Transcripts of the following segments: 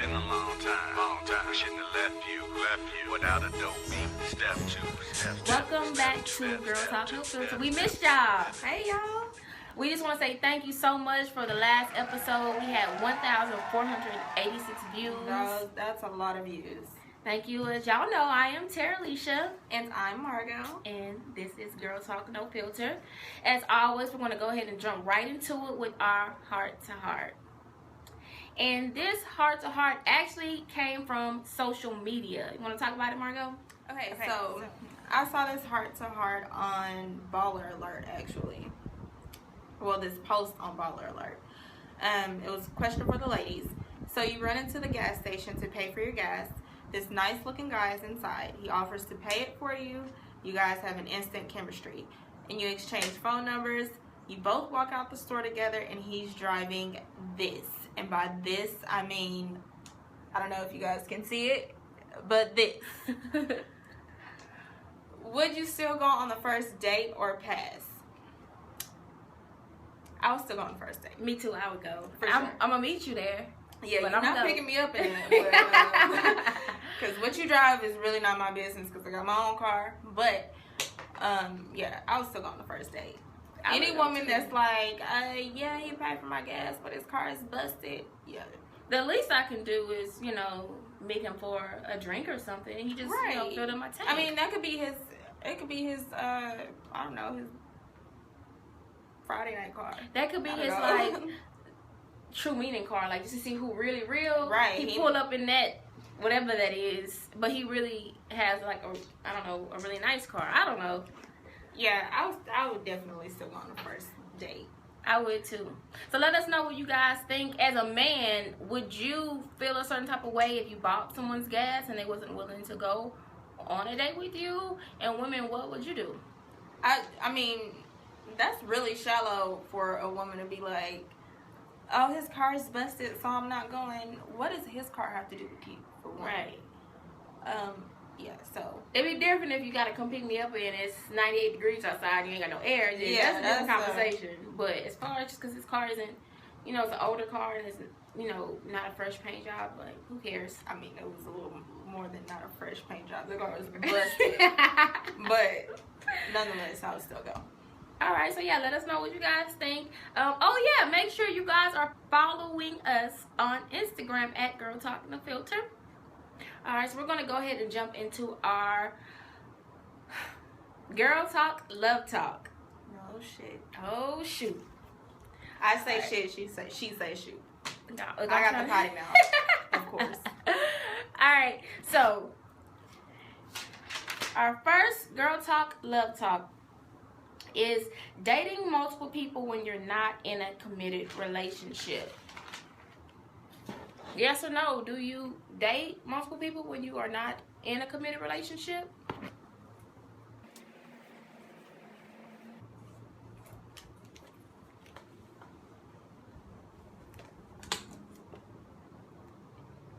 been a long time. We shouldn't have left you without a dope beat. Step two. Welcome back to Girl Talk No Filter. We missed y'all. Hey, y'all. We just want to say thank you so much for the last episode. We had 1,486 views. No, that's a lot of views. Thank you. As y'all know, I am Terilisha. And I'm Margo. And this is Girl Talk No Filter. As always, we're going to go ahead and jump right into it with our heart-to-heart. And this heart-to-heart actually came from social media. You want to talk about it, Margo? Okay, so I saw this heart-to-heart on Baller Alert, actually. Well, this post on Baller Alert. It was a question for the ladies. So you run into the gas station to pay for your gas. This nice-looking guy is inside. He offers to pay it for you. You guys have an instant chemistry. And you exchange phone numbers. You both walk out the store together, and he's driving this. And by this, I mean, I don't know if you guys can see it, but this. Would you still go on the first date or pass? I would still go on the first date. Me too, I would go. I'm going to meet you there. Yeah, but you're not picking me up in it. Because what you drive is really not my business because I got my own car. But, yeah, I would still go on the first date. Any woman that's like, yeah, he paid for my gas, but his car is busted. Yeah. The least I can do is, you know, meet him for a drink or something. He just, you know, filled in my tank. I mean, that could be his, it could be his, I don't know, his Friday night car. That could be his, like, true meaning car. Like, just to see who really real. Right. He pulled up in that, whatever that is, but he really has, like, I don't know, a really nice car. I don't know. Yeah, I would definitely still go on the first date. I would too. So let us know what you guys think. As a man, would you feel a certain type of way if you bought someone's gas and they wasn't willing to go on a date with you? And women, what would you do? I mean, that's really shallow for a woman to be like, oh, his car is busted, so I'm not going. What does his car have to do with you, for one? Right. Yeah, so it'd be different if you gotta come pick me up and it's 98 degrees outside and you ain't got no air. Then that's a different conversation. But as far as just because his car isn't, you know, it's an older car and it's, you know, not a fresh paint job, like, who cares? I mean, it was a little more than not a fresh paint job. The car was busted. But nonetheless, I would still go. All right, so yeah, let us know what you guys think. Oh yeah, make sure you guys are following us on Instagram at Girl Talk No Filter. All right, so we're gonna go ahead and jump into our Girl Talk, Love Talk. No shit. Oh shoot. I say shit. She say shoot. No, I got the potty mouth, of course. All right, so our first Girl Talk, Love Talk is dating multiple people when you're not in a committed relationship. Yes or no? Do you date multiple people when you are not in a committed relationship?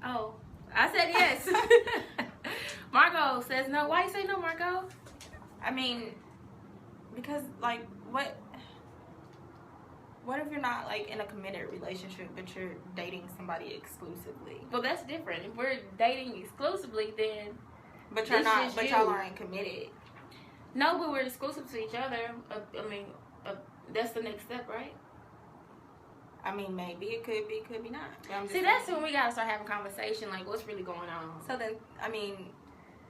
Oh, I said yes. Margo says no. Why you say no, Margo? I mean, because, like, what if you're not, like, in a committed relationship, but you're dating somebody exclusively? Well, that's different. If we're dating exclusively, then... But you're not, but y'all aren't committed. No, but we're exclusive to each other. I mean, that's the next step, right? I mean, maybe it could be not. See, that's when we gotta start having conversation, like, what's really going on? So then, I mean,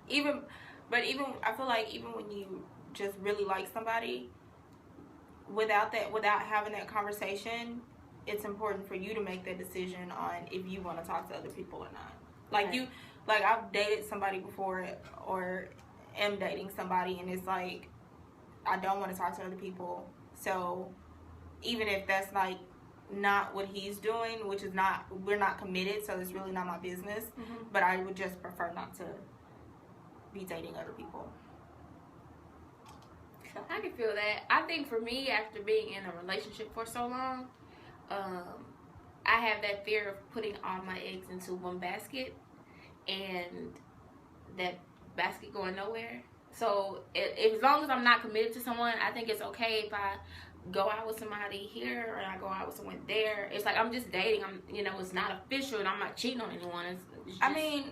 I feel like even when you just really like somebody, without having that conversation, it's important for you to make that decision on if you want to talk to other people or not. Like, right. I've dated somebody before or am dating somebody, and it's like, I don't want to talk to other people. So even if that's like not what he's doing, which is not, we're not committed, so it's really not my business. Mm-hmm. But I would just prefer not to be dating other people. I can feel that. I think for me, after being in a relationship for so long, I have that fear of putting all my eggs into one basket and that basket going nowhere. So as long as I'm not committed to someone, I think it's okay if I go out with somebody here or I go out with someone there. It's like I'm just dating. It's not official and I'm not cheating on anyone. It's just, I mean,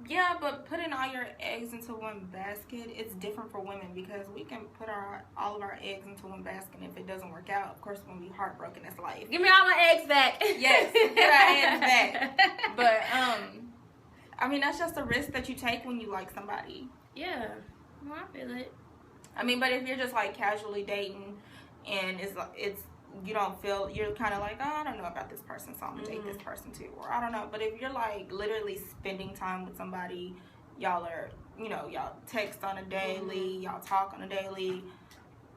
yeah, but putting all your eggs into one basket, it's different for women because we can put all of our eggs into one basket, and if it doesn't work out, of course, we're going to be heartbroken. That's life. Give me all my eggs back. Yes, get our eggs back. But, I mean, that's just a risk that you take when you like somebody. Yeah. Well, I feel it. I mean, but if you're just, like, casually dating and it's you don't feel, you're kind of like, oh, I don't know about this person, so I'm going to date this person too. Or I don't know. But if you're, like, literally spending time with somebody, y'all are, y'all text on a daily, y'all talk on a daily.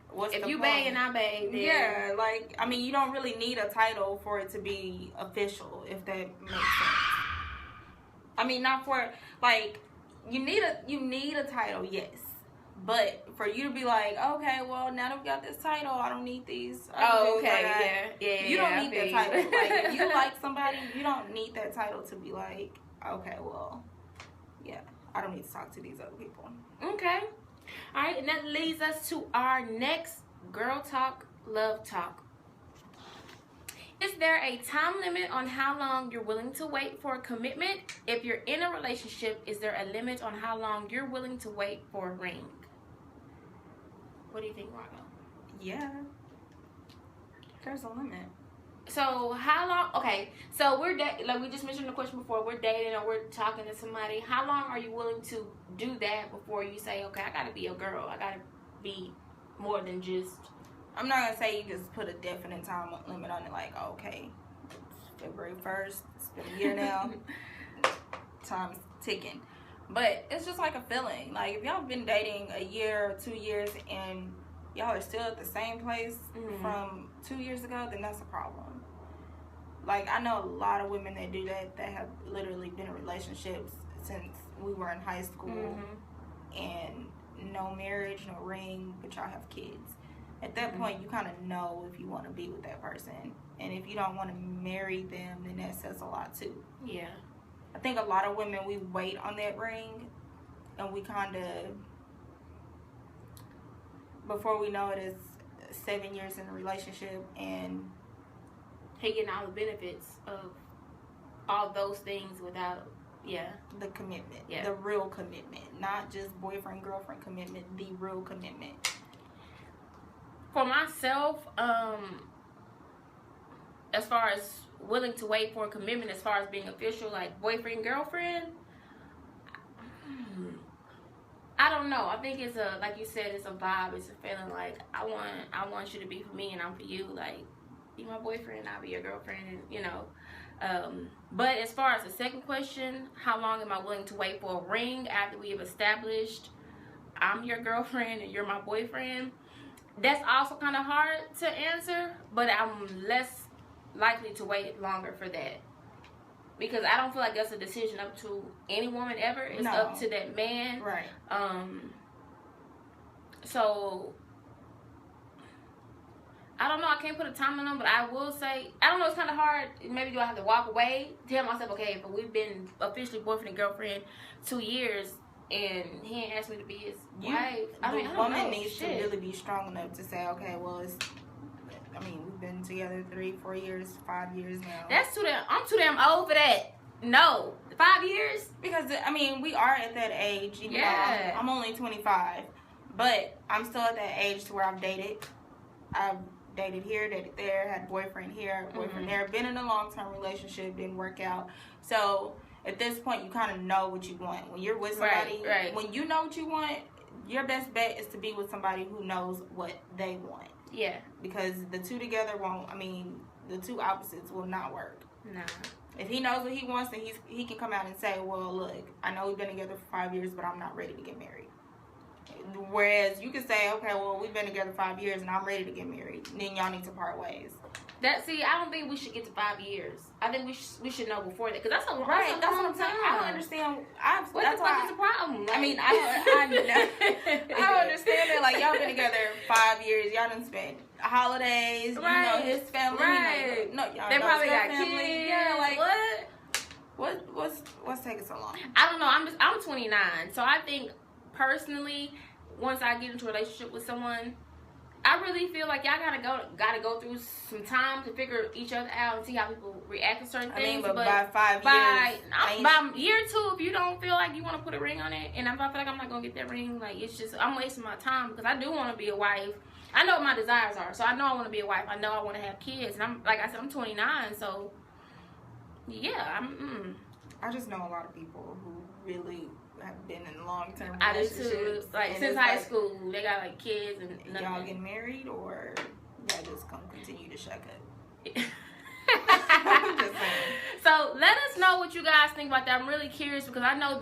What's if the you point? bang and I bang, then... Yeah, like, I mean, you don't really need a title for it to be official, if that makes sense. I mean, not for, like, you need a title, yes. But for you to be like, okay, well, now that we got this title, I don't need these. Oh, okay, yeah. You don't need that title. Like, if you like somebody, you don't need that title to be like, okay, well, yeah, I don't need to talk to these other people. Okay. All right, and that leads us to our next girl talk, love talk. Is there a time limit on how long you're willing to wait for a commitment? If you're in a relationship, is there a limit on how long you're willing to wait for a ring? What do you think, Margo? Yeah. There's a limit. So how long? Okay, so we're like we just mentioned the question before. We're dating or we're talking to somebody. How long are you willing to do that before you say, okay, I gotta be a girl. I gotta be more than just. I'm not gonna say you just put a definite time limit on it. Like, okay, it's February 1st. It's been a year now. Time's ticking. But it's just like a feeling. Like, if y'all been dating a year or 2 years and y'all are still at the same place from 2 years ago, then that's a problem. Like, I know a lot of women that do that have literally been in relationships since we were in high school and no marriage, no ring, but y'all have kids. At that point, you kind of know if you want to be with that person. And if you don't want to marry them, then that says a lot too. Yeah. I think a lot of women, we wait on that ring, and we kind of, before we know it, it's 7 years in a relationship, and he getting all the benefits of all those things without, the commitment, yeah, the real commitment, not just boyfriend girlfriend commitment, the real commitment. For myself, as far as willing to wait for a commitment, as far as being official, like boyfriend, girlfriend, I don't know. I think it's like you said, it's a vibe. It's a feeling like I want you to be for me and I'm for you. Like, be my boyfriend, I'll be your girlfriend, and but as far as the second question, how long am I willing to wait for a ring after we have established I'm your girlfriend and you're my boyfriend? That's also kind of hard to answer, but I'm less likely to wait longer for that, because I don't feel like that's a decision up to any woman ever. It's up to that man, right? So I don't know. I can't put a time on them, but I will say, I don't know. It's kind of hard. Maybe do I have to walk away? Tell myself, okay, but we've been officially boyfriend and girlfriend 2 years, and he ain't asked me to be his wife. I mean, the woman needs to really be strong enough to say, okay, well, we've been together 3, 4 years, 5 years now. That's too damn. I'm too damn old for that. No, 5 years. Because we are at that age. Even though I'm only 25, but I'm still at that age to where I've dated here, dated there, had boyfriend here, boyfriend there, been in a long-term relationship, didn't work out. So at this point, you kind of know what you want. When you're with somebody, when you know what you want, your best bet is to be with somebody who knows what they want. Yeah. Because the two together the two opposites will not work. No. If he knows what he wants, then he can come out and say, well, look, I know we've been together for 5 years, but I'm not ready to get married. Whereas you can say, okay, well, we've been together 5 years and I'm ready to get married. Then y'all need to part ways. I don't think we should get to 5 years. I think we should know before that, because that's a long That's what I'm saying. I don't understand. What the fuck is the problem? Like, I don't understand that. Like, y'all been together 5 years. Y'all done spent holidays. Right. You know his family. Right. Y'all they know probably got family. kids. Yeah, like what? What's taking so long? I don't know. I'm 29, so I think personally, once I get into a relationship with someone, I really feel like y'all gotta go through some time to figure each other out and see how people react to certain things. But by 5 years, by year 2, if you don't feel like you want to put a ring on it, and if I feel like I'm not gonna get that ring, like it's just I'm wasting my time because I do want to be a wife. I know what my desires are, so I know I want to be a wife. I know I want to have kids, and I'm like I said, I'm 29, so yeah, I just know a lot of people who really have been in long-term I do relationships. too. Like since high school, they got like kids and y'all getting married, or y'all just gonna continue to shack up. I'm just saying. So let us know what you guys think about that. I'm really curious because I know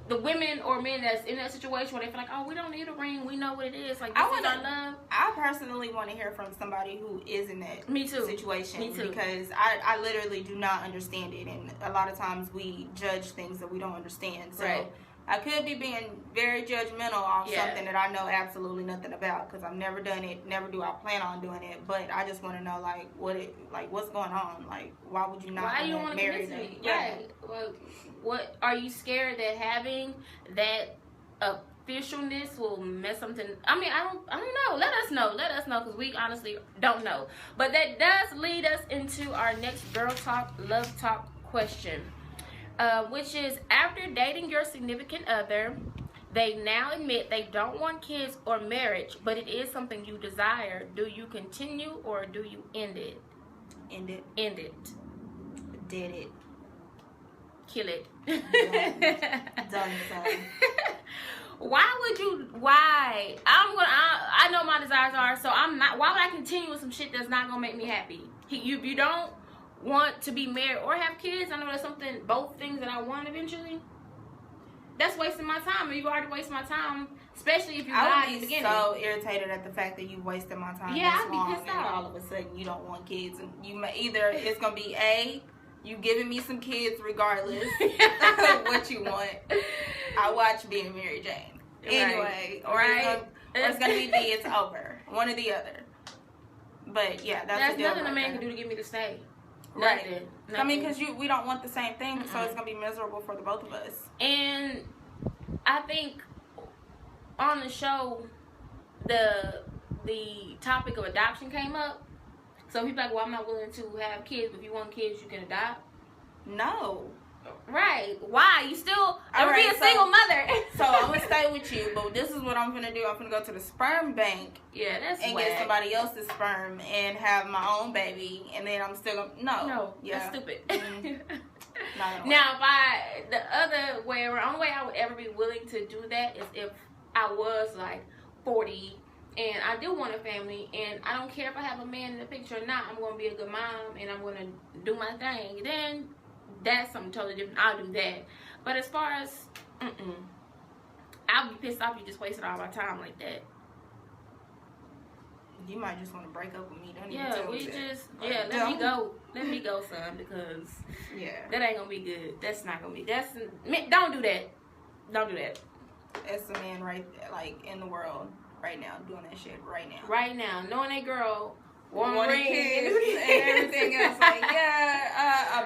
the women or men that's in that situation where they feel like, oh, we don't need a ring, we know what it is. Like this is our love. I personally want to hear from somebody who is in that situation. Me too. Because I literally do not understand it, and a lot of times we judge things that we don't understand. So right. I could be being very judgmental on something that I know absolutely nothing about because I've never done it, never do I plan on doing it. But I just want to know what's going on. Like, why would you not want to marry them? Right. Well, what are you scared that having that officialness will mess something? I mean, I don't know. Let us know because we honestly don't know. But that does lead us into our next girl talk, love talk question. Which is, after dating your significant other, they now admit they don't want kids or marriage, but it is something you desire. Do you continue or do you end it? End it. End it. Did it. Kill it. Done. Why? I know my desires are, so I'm not. Why would I continue with some shit that's not gonna make me happy? You don't want to be married or have kids. I know that's both things that I want eventually. That's wasting my time. You've already wasted my time, especially if you died in the beginning. I would be so irritated at the fact that you wasted my time. Yeah, I'd be pissed off. All of a sudden, you don't want kids, and either it's gonna be you giving me some kids regardless of what you want. I watch being Mary Jane anyway, or it's gonna be it's over, one or the other. But yeah, that's nothing a man can do to get me to stay. Right. Nothing. I mean, because we don't want the same thing, so it's gonna be miserable for the both of us. And I think on the show, the topic of adoption came up. So people like, well, I'm not willing to have kids, but if you want kids, you can adopt. No. Right. Why? You still be a single mother. So I'm gonna stay with you, but this is what I'm gonna do. I'm gonna go to the sperm bank. Yeah, that's and whack. Get somebody else's sperm and have my own baby, and then I'm still gonna that's stupid. Now, the other way around, only way I would ever be willing to do that is if I was like 40 and I do want a family, and I don't care if I have a man in the picture or not. I'm gonna be a good mom and I'm gonna do my thing. Then that's something totally different. I'll do that. But as far as I'll be pissed off you just wasted all my time like that. You might just want to break up with me. Don't let me go. Let me go, son, because that ain't gonna be good. That's not gonna be. Don't do that. Don't do that. It's a man right there, like in the world right now doing that shit right now. Right now, knowing that girl. One kids and everything else. Like,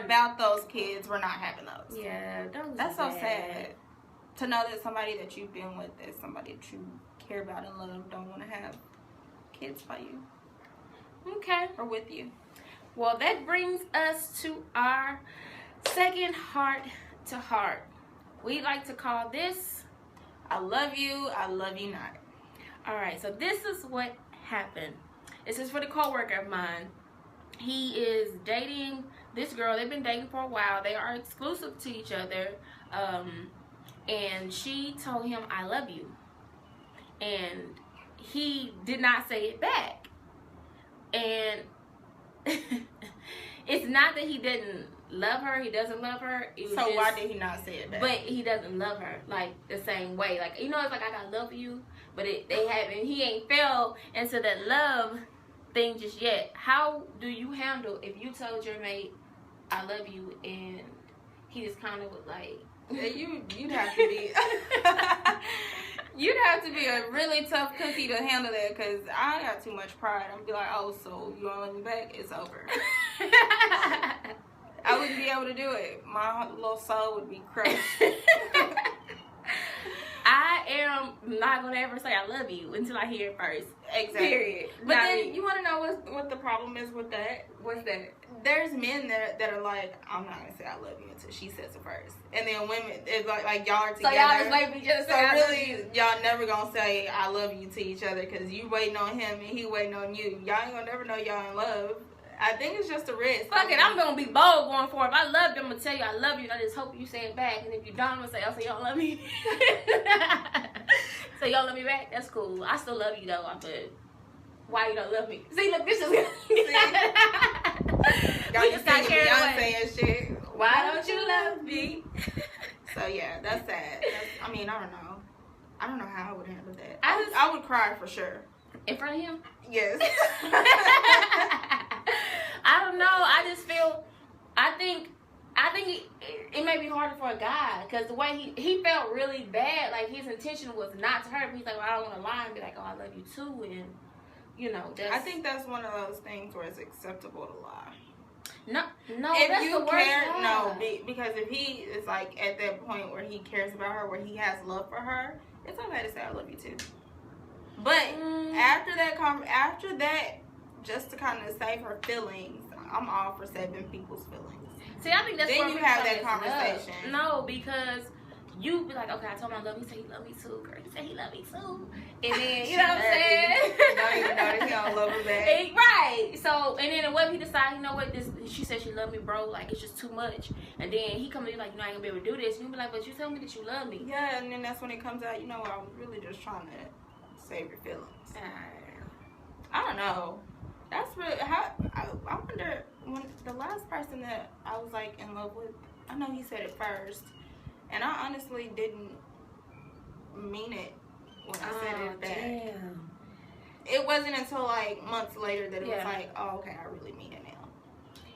about those kids, we're not having those. Yeah, that's so sad. To know that somebody that you've been with is somebody that you care about and love don't want to have kids by you. Okay. Or with you. Well, that brings us to our second heart to heart. We like to call this I love you not. Alright, so this is what happened. This is for the coworker of mine. He is dating this girl. They've been dating for a while. They are exclusive to each other. And she told him, I love you. And he did not say it back. And it's not that he didn't love her. He doesn't love her. So why did he not say it back? But he doesn't love her like the same way. Like, you know, it's like I gotta love you. But he ain't fell into that love thing just yet. How do you handle if you told your mate I love you and he just kind of was like, you'd have to be you'd have to be a really tough cookie to handle that, because I got too much pride. I'm be like, oh, so you don't love me back? It's over. I wouldn't be able to do it. My little soul would be crushed. I am not gonna ever say I love you until I hear it first. Exactly. Period. But Not then me. you want to know what the problem is with that? What's that? There's men that are like, I'm not gonna say I love you until she says it first, and then women, it's like y'all are together. So y'all just wait for each other to So say I love really, you. y'all never gonna say I love you to each other because you waiting on him and he waiting on you. Y'all ain't gonna never know y'all in love. I think it's just a risk. Fuck it, I'm gonna be bold going forward. If I love you, I'm gonna tell you I love you, and I just hope you say it back. And if you don't, I'm gonna say, oh, so you don't love me. So you don't love me back? That's cool. I still love you though. But why you don't love me? See, look, this is. Y'all We just just got singing carried Beyonce away. and shit. Why don't you love me? So yeah, that's sad. I mean, I don't know. I don't know how I would handle that. I I would cry for sure. In front of him? Yes. I don't know. I just feel. I think it may be harder for a guy because the way he felt really bad. Like his intention was not to hurt me. He's like, well, I don't want to lie and be like, oh, I love you too, and you know. I think that's one of those things where it's acceptable to lie. No, If that's you the worst care, lie. no, because if he is like at that point where he cares about her, where he has love for her, it's okay to say I love you too. But after that, just to kind of save her feelings, I'm all for saving people's feelings. See, I think that's Then where you we have get that messed up. conversation. No, because you be like, okay, I told him I love you. He said he love me too. Girl, he said he love me too. And then, you know what I'm saying? Don't even know that he don't love her back. Right. So, and then what if he decide, you know what, she said she love me, bro. Like, it's just too much. And then he come to you like, you know, I ain't gonna be able to do this. And you be like, but you tell me that you love me. Yeah, and then that's when it comes out, you know what, I was really just trying to save your feelings. I don't know. That's really how I wonder when the last person that I was like in love with. I know he said it first, and I honestly didn't mean it when I said it back. Damn. It wasn't until like months later that it was Yeah. like, oh, okay, I really mean it now,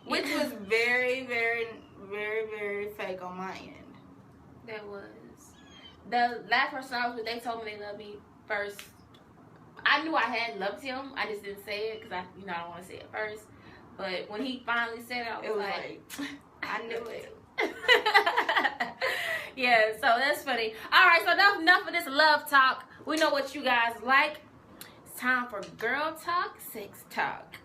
which was very, very, very, very fake on my end. That was the last person I was with. They told me they loved me first. I knew I had loved him. I just didn't say it because I don't want to say it first. But when he finally said it, I was like I knew it. Yeah, so that's funny. All right, so enough of this love talk. We know what you guys like. It's time for girl talk, sex talk.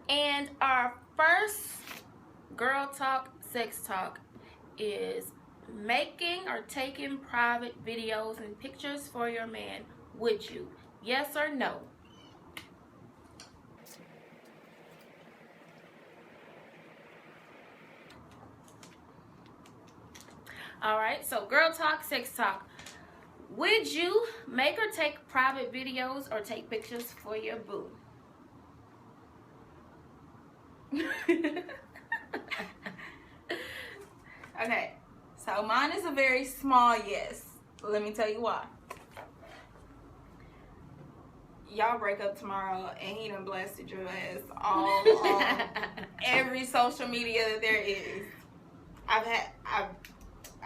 And our first girl talk, sex talk is making or taking private videos and pictures for your man. Would you? Yes or no? Alright, so girl talk, sex talk. Would you make or take private videos or take pictures for your boo? Okay, so mine is a very small yes. Let me tell you why. Y'all break up tomorrow and he done blasted your ass all on every social media that there is.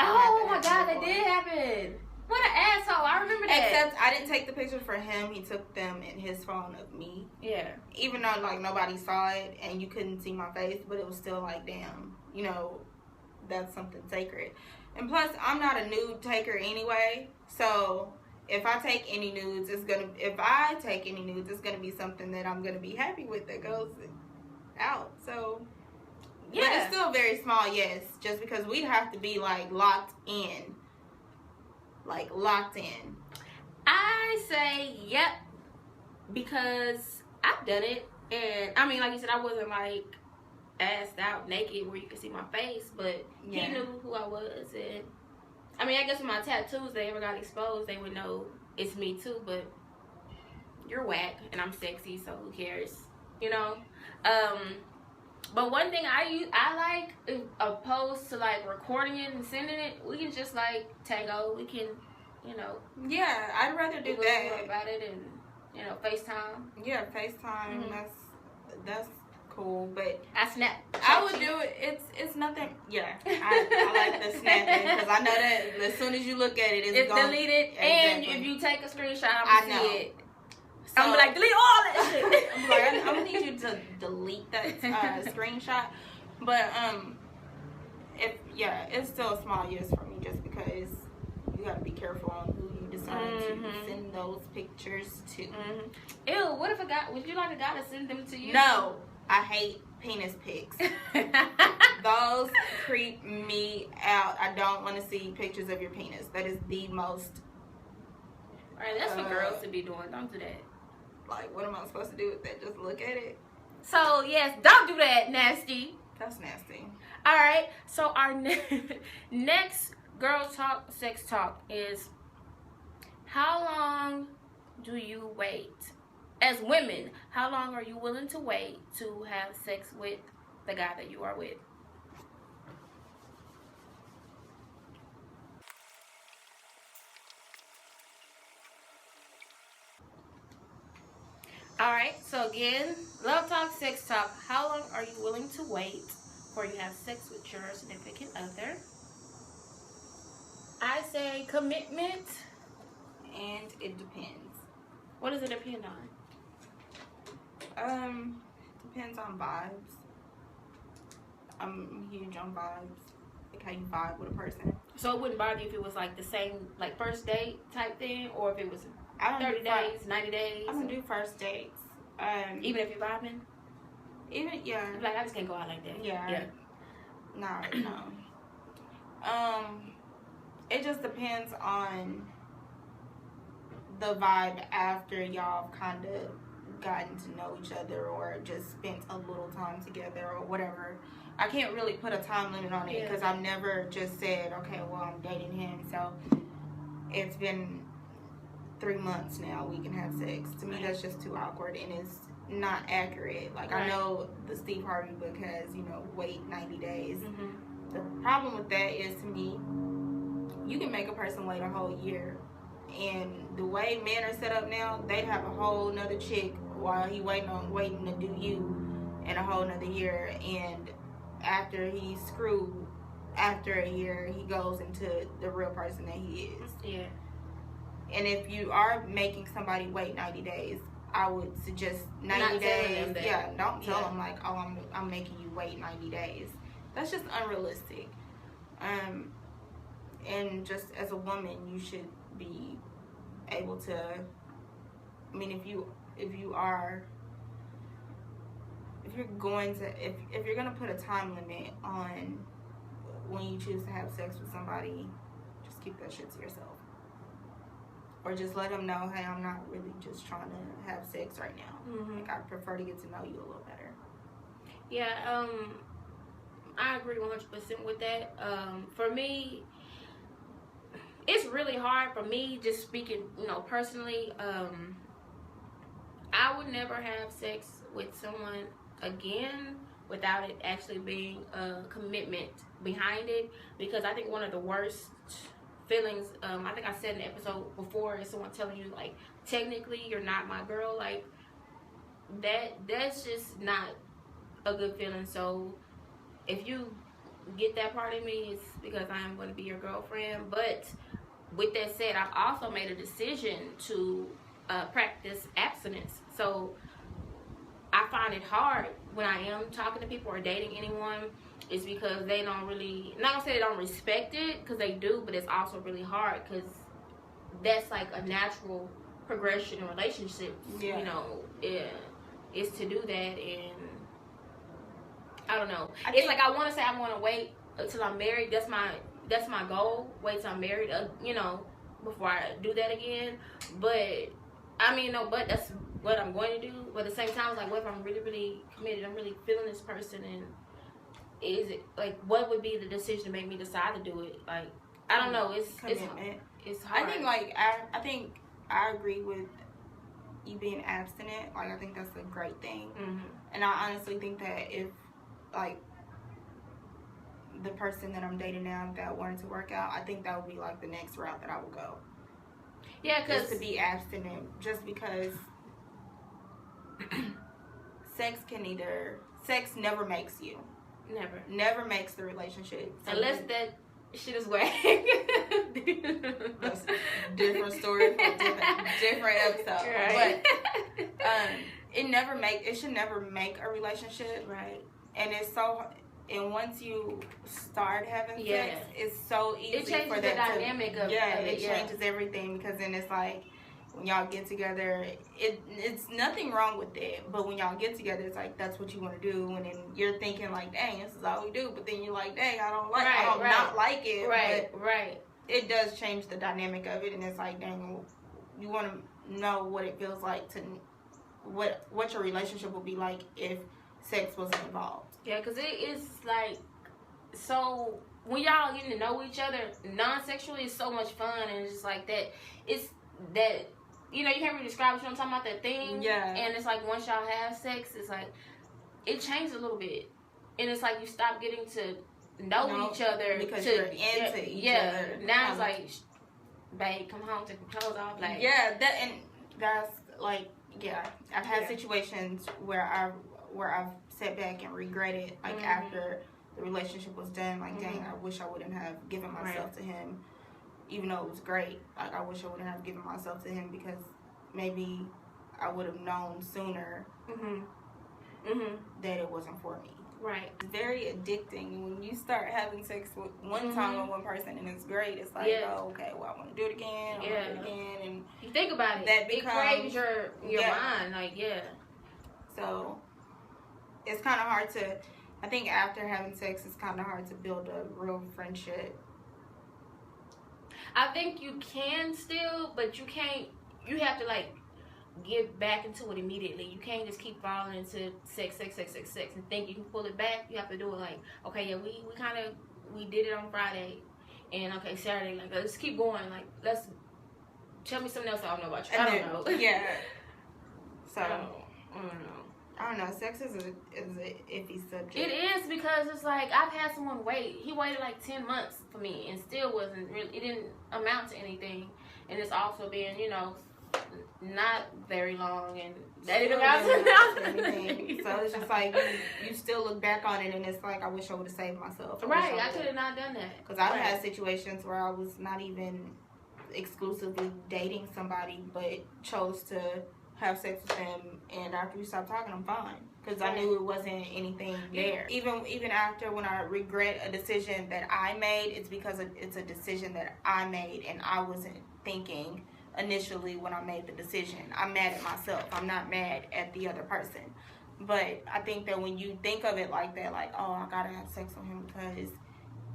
Oh my god, that did happen. What an asshole. I remember that. Except I didn't take the pictures for him. He took them in his phone of me. Yeah. Even though like nobody saw it and you couldn't see my face, but it was still like, damn, you know, that's something sacred. And plus, I'm not a nude taker anyway, so if I take any nudes, it's gonna be something that I'm gonna be happy with that goes out. So yeah, but it's still a very small yes, just because we'd have to be like locked in. I say yep, because I've done it, and I mean, like you said, I wasn't like assed out naked where you could see my face, but he knew who I was, and I mean, I guess with my tattoos, they ever got exposed, they would know it's me too. But you're whack, and I'm sexy, so who cares, you know? But one thing I like, opposed to like recording it and sending it, we can just like tango. We can, you know. Yeah, I'd rather do that about it, and you know, FaceTime. Yeah, FaceTime. Mm-hmm. That's cool, but I snap. I would do it. It's nothing. Yeah, I like the snapping because I know that as soon as you look at it, it's gone. Deleted. Exactly. And if you take a screenshot, I'm gonna see it. So, I'm gonna be like, delete all that shit. I'm like, I'm gonna need you to delete that screenshot. But it's still a small yes for me, just because you got to be careful on who you decide to send those pictures to. Ew, what if a guy, would you like a guy to send them to you? No, I hate penis pics. Those creep me out. I don't want to see pictures of your penis. That is the most... Alright, that's for girls to be doing. Don't do that. Like, what am I supposed to do with that? Just look at it? So, yes, don't do that, nasty. That's nasty. Alright, so our next girl talk, sex talk is, how long do you wait? As women, how long are you willing to wait to have sex with the guy that you are with? Alright, so again, love talk, sex talk. How long are you willing to wait before you have sex with your significant other? I say commitment. And it depends. What does it depend on? Depends on vibes. I'm huge on vibes. Like how you vibe with a person. So it wouldn't bother you if it was like the same, like first date type thing, or if it was I don't 30 days, 90 days? I'm gonna do first dates. Even if you're vibing? Yeah. Like, I just can't go out like that. Yeah. No. It just depends on the vibe after y'all kind of gotten to know each other or just spent a little time together or whatever. I can't really put a time limit on it because I've never just said, okay, well, I'm dating him, so it's been 3 months now, we can have sex. To me, that's just too awkward and it's not accurate. Like, I know the Steve Harvey book has, wait 90 days. The problem with that is, to me, you can make a person wait a whole year. And the way men are set up now, they'd have a whole nother chick while he waiting to do you in a whole nother year. And after he's screwed, after a year, he goes into the real person that he is. Yeah. And if you are making somebody wait 90 days, I would suggest 90 days. Yeah, don't tell them like, oh, I'm making you wait 90 days. That's just unrealistic. And just as a woman, you should be able to. I mean, if you're gonna put a time limit on when you choose to have sex with somebody, just keep that shit to yourself. Or just let them know, hey, I'm not really just trying to have sex right now. Like, I prefer to get to know you a little better. Yeah, I agree 100% with that. For me, it's really hard for me, just speaking, personally. I would never have sex with someone again without it actually being a commitment behind it, because I think one of the worst feelings, I think I said in the episode before, is someone telling you, like, technically you're not my girl. Like, that's just not a good feeling. So if you get that part of me, it's because I am going to be your girlfriend. But with that said, I've also made a decision to practice abstinence. So I find it hard when I am talking to people or dating anyone. It's because they don't really, not gonna say they don't respect it, because they do, but it's also really hard because that's like a natural progression in relationships. Is to do that. And I don't know, it's like I want to say I want to wait until I'm married. That's my goal, wait till I'm married, before I do that again. But I mean, no, but that's what I'm going to do. But at the same time, it's like, what if I'm really, really committed, I'm really feeling this person, and is it, like, what would be the decision to make me decide to do it? Like, I don't know. It's commitment. It's hard. I think I agree with you being abstinent. Like, I think that's a great thing. And I honestly think that if, like, the person that I'm dating now, if that wanted to work out, I think that would be like the next route that I would go. Yeah, because to be abstinent, just because sex never makes you. Never makes the relationship. So unless that shit is whack. That's a different story for a different episode. Right. But it should never make a relationship. Right. And it's so, And once you start having Yeah. sex, it's so easy It changes for the that dynamic of it yeah. changes everything, because then it's like when y'all get together, it's nothing wrong with it, but when y'all get together, it's like that's what you want to do, and then you're thinking like, dang, this is all we do, but then you're like, dang, I don't not like it, right. It does change the dynamic of it, and it's like, dang, you want to know what it feels like to what your relationship would be like if sex wasn't involved. Yeah, because it is like, so when y'all getting to know each other non-sexually, it's so much fun, and it's just like that. It's that, you know, you can't really describe what I'm talking about, that thing. Yeah. And it's like once y'all have sex, it's like it changed a little bit, and it's like you stop getting to know each other because you're into each other. Now it's like, babe, come home, take your clothes off. Like, yeah, that's like, yeah. I've had situations where I've sat back and regretted, like after the relationship was done, like, dang, I wish I wouldn't have given myself to him, even though it was great. Like, I wish I wouldn't have given myself to him, because maybe I would have known sooner that it wasn't for me. Right. It's very addicting when you start having sex with one time with one person, and it's great. It's like, oh, okay, well, I want to do it again. I want to do it again. And you think about it. It craves your mind. Like, So it's kind of hard to, I think after having sex, it's kind of hard to build a real friendship. I think you can still, but you can't, you have to like get back into it immediately. You can't just keep falling into sex and think you can pull it back. You have to do it like, okay, yeah, we did it on Friday, and okay, Saturday, like, let's keep going. Like, let's tell me something else I don't know about you. I don't know. Yeah. So I don't know. I don't know. Sex is a iffy subject. It is, because it's like I've had someone wait. He waited like 10 months for me, and still wasn't really. It didn't amount to anything, and it's also been, you know, not very long, and that didn't amount to anything. So it's just like you still look back on it, and it's like, I wish I would have saved myself. Right, I could have not done that. Because I've had situations where I was not even exclusively dating somebody, but chose to have sex with them, and after we stopped talking, I'm fine, because I knew it wasn't anything there. Even after, when I regret a decision that I made, it's because it's a decision that I made, and I wasn't thinking initially when I made the decision. I'm mad at myself. I'm not mad at the other person. But I think that when you think of it like that, like, oh, I gotta have sex with him because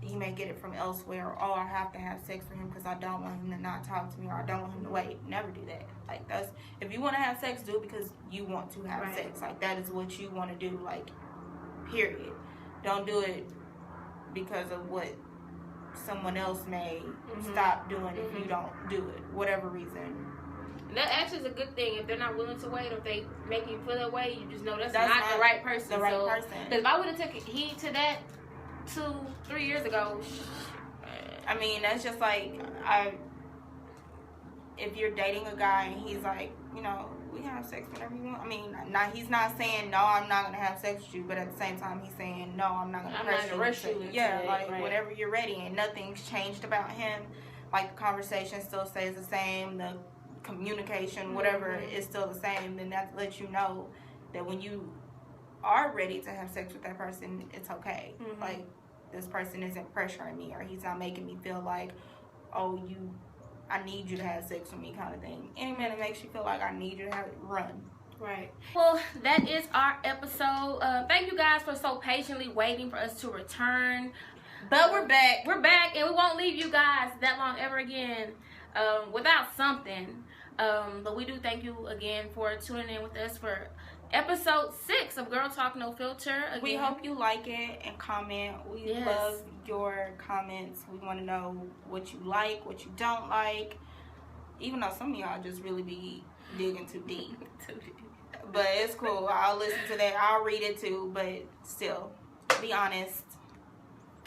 he may get it from elsewhere, or oh, I have to have sex with him because I don't want him to not talk to me, or I don't want him to wait. Never do that. Like, that's, if you want to have sex, do it because you want to have sex. Like, that is what you want to do, like, period. Don't do it because of what someone else may stop doing if you don't do it, whatever reason. That actually is a good thing. If they're not willing to wait, or if they make you feel that way, you just know that's not the right person. The right person. Because if I would have taken heed to that 2-3 years ago, I mean, that's just like, if you're dating a guy and he's like, you know, we can have sex whenever you want. I mean, he's not saying, no, I'm not going to have sex with you, but at the same time, he's saying, no, I'm not going to rush you. Yeah, like, whenever you're ready, and nothing's changed about him. Like, the conversation still stays the same, the communication, whatever, is still the same. Then that lets you know that when you are ready to have sex with that person, it's okay. Like, this person isn't pressuring me, or he's not making me feel like, oh, I need you to have sex with me, kind of thing. Any man that makes you feel like I need you to have it, run. Right. Well, that is our episode. Thank you guys for so patiently waiting for us to return. But we're back. We're back, and we won't leave you guys that long ever again without something. But we do thank you again for tuning in with us for episode 6 of Girl Talk No Filter. Again, we hope you like it and comment. We love your comments. We want to know what you like, what you don't like. Even though some of y'all just really be digging too deep. But it's cool. I'll listen to that. I'll read it too. But still, be honest.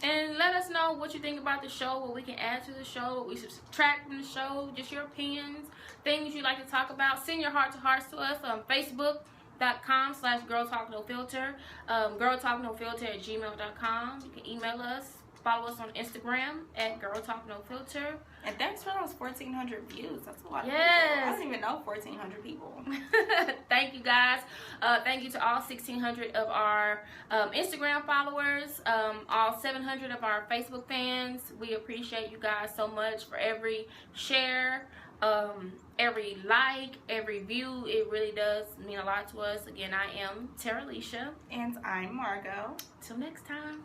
And let us know what you think about the show, what we can add to the show, what we should subtract from the show, just your opinions, things you'd like to talk about. Send your heart-to-hearts to us on Facebook.com/girltalknofilter, girltalknofilter@gmail.com. You can email us Follow us on Instagram at Girl Talk No Filter. And thanks for those 1,400 views. That's a lot of Yes. people. I don't even know 1,400 people. Thank you guys. Thank you to all 1,600 of our Instagram followers, all 700 of our Facebook fans. We appreciate you guys so much for every share, every like, every view. It really does mean a lot to us. Again, I am Terilisha. And I'm Margo. Till next time.